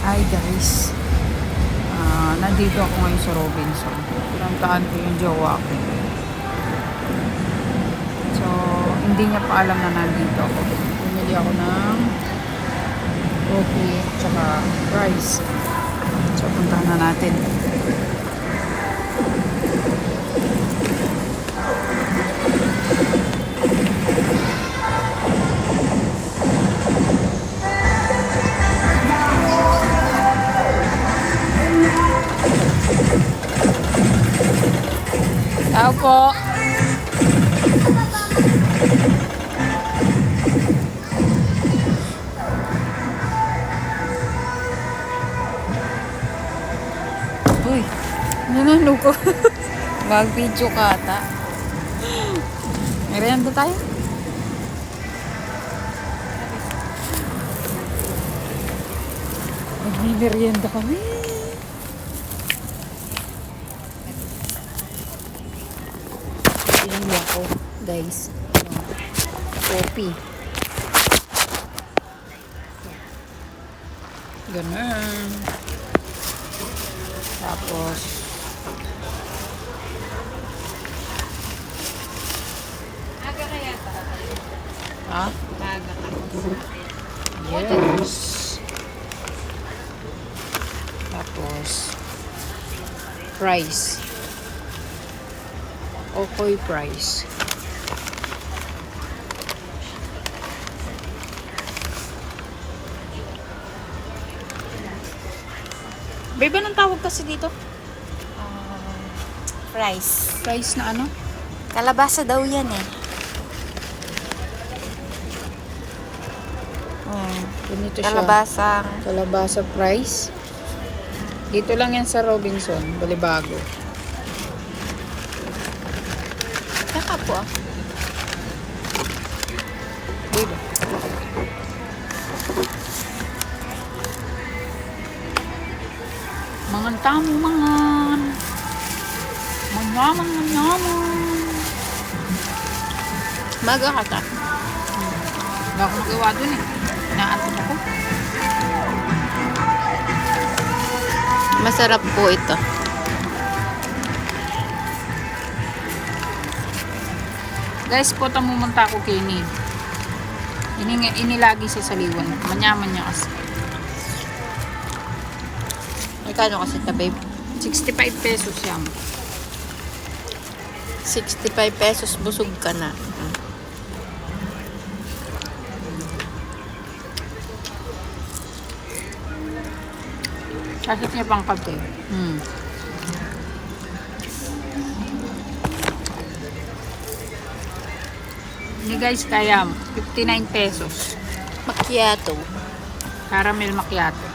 Hi guys, nandito ako ngayon sa Robinson. Pinuntahan ko yung jowa ko. So, hindi niya pa alam na nandito ako. Bumili ako ng coffee at saka rice. So, puntahan na natin. Tao po. Uy, nanalo ko. Mag-video ka ata. Merienda tayo. Mag-merienda kami. Pinili ako, guys. Coffee. Ganun. Tapos, Aga kaya ta? ha? Aga ka. Yes. Tapos, fries. Okoy fries. Babe, anong tawag kasi dito? Fries. Fries na ano? Kalabasa daw yan eh. Ganito siya. Kalabasang. Kalabasa fries. Dito lang yan sa Robinson, Balibago. Kaka po ah. Diba? Mangan tamo, mangan. Manyaman. Maga ka ta. Wala akong magawa dun eh. Inaantok ako. Masarap po ito. Guys, po mumunta ako kay Neil. Inilagi sa saliwan. Manyaman niya kasi. Magkano kasi ito, babe? 65 pesos yan. 65 pesos, busog ka na. Sakit niya pang kape. Ini guys, kaya 59 pesos. Macchiato. Caramel macchiato.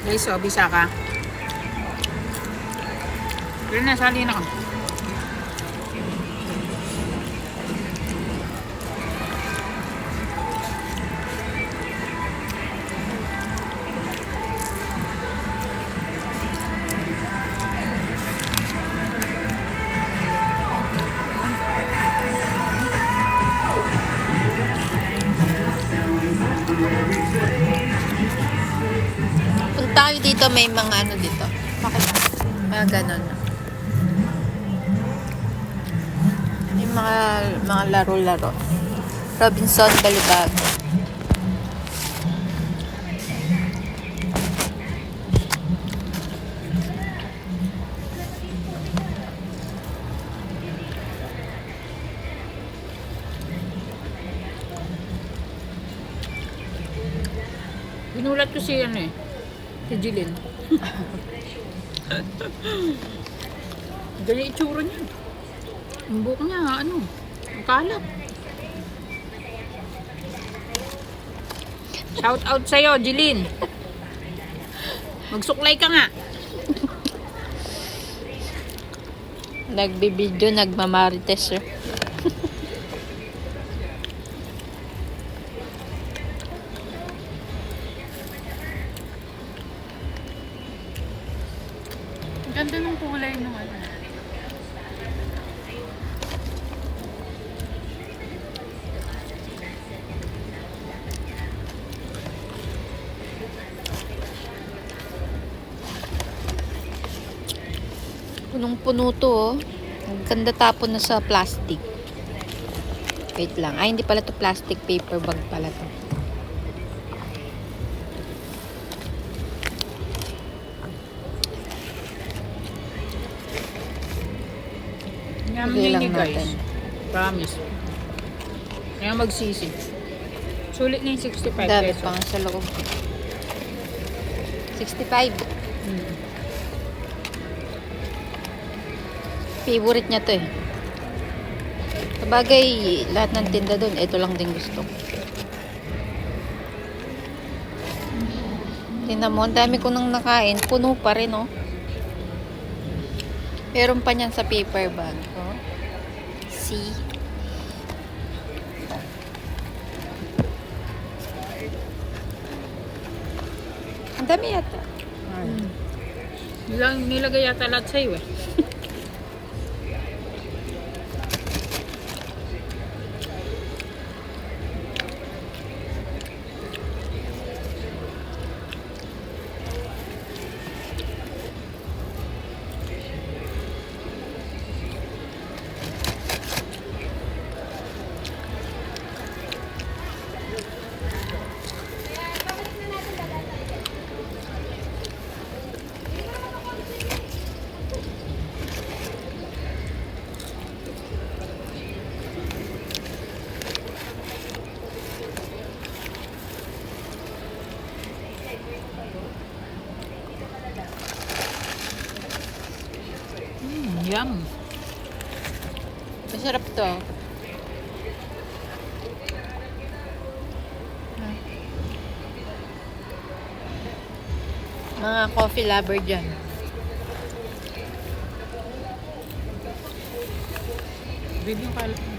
Guys, so, bisa ka. Pero nasali na ka. Kung tayo dito, may mga ano dito. Bakit? Mga ganon. May mga laro-laro. Robinson Balibago. Binulat ko si ano eh. Si Jilin. Ganyan itsura niya. Ang buhok niya, ano, ang kalat. Shout out sa'yo, Jilin. Magsuklay ka nga. Nagbibideo, nagmamarites, sir. Ganda ng kulay nung ano. Punong-puno to, oh. Ang ganda tapon na sa plastic. Wait lang. Ay, hindi pala to plastic. Paper bag pala to. Yaman Bigay niya lang ini guys. natin. Promise. Kaya magsisi. Sulit na yung 65 Dami pesos. pang sa loob. 65. Hmm. Favorite niya to eh. Sabagay, lahat ng tinda doon, ito lang din gusto ko. Tingnan mo, ang dami ko nang nakain. Puno pa rin, oh. Meron pa niyan sa paper bag. Oh. See? Ang dami yata. Nilagay yata lahat sa'yo eh. Yum. Masarap to. Mga coffee lover dyan. Babe yung kalat mo.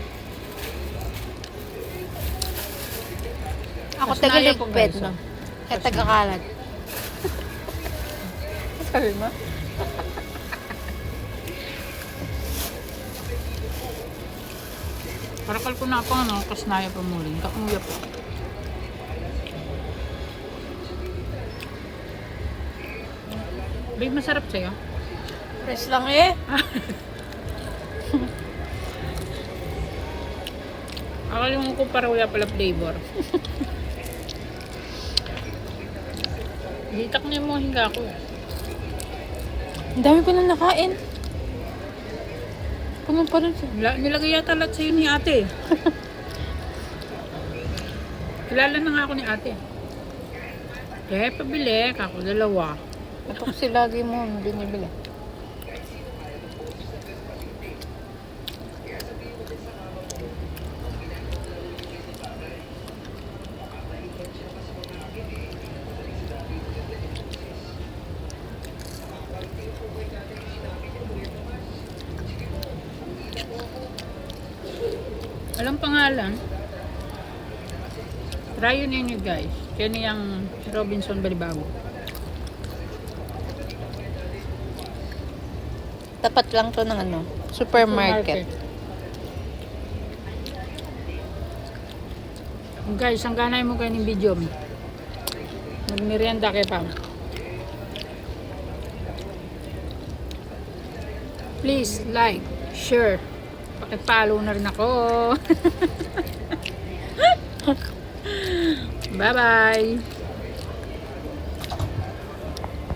Ako Mas tagaligpit, naya po, guys, no? oh. Kaya tagakalat. Sabi mo? Parakal ko na pa ano, kasnaya pa muli. Kakuya po. Babe, masarap sa'yo. Fresh lang eh. Akala ko parawya pala flavor. Hitak na yung mga higa ko. Ang dami ko na nakain. Puno pa rin siya. Nilagay yata lahat sa'yo ni ate. Kilala na nga ako ni ate. Kaya pabili, kako dalawa. Ito kasi lagi mo binibili. Alam pangalan? Try yun ninyo guys. Kaya niyang Robinson Balibago. Tapat lang to ng ano, supermarket. Guys, ang ganay mo kayo ng video mo. Magmerienda kayo pa. Please like, share. Pakipollow na rin ako. Bye-bye.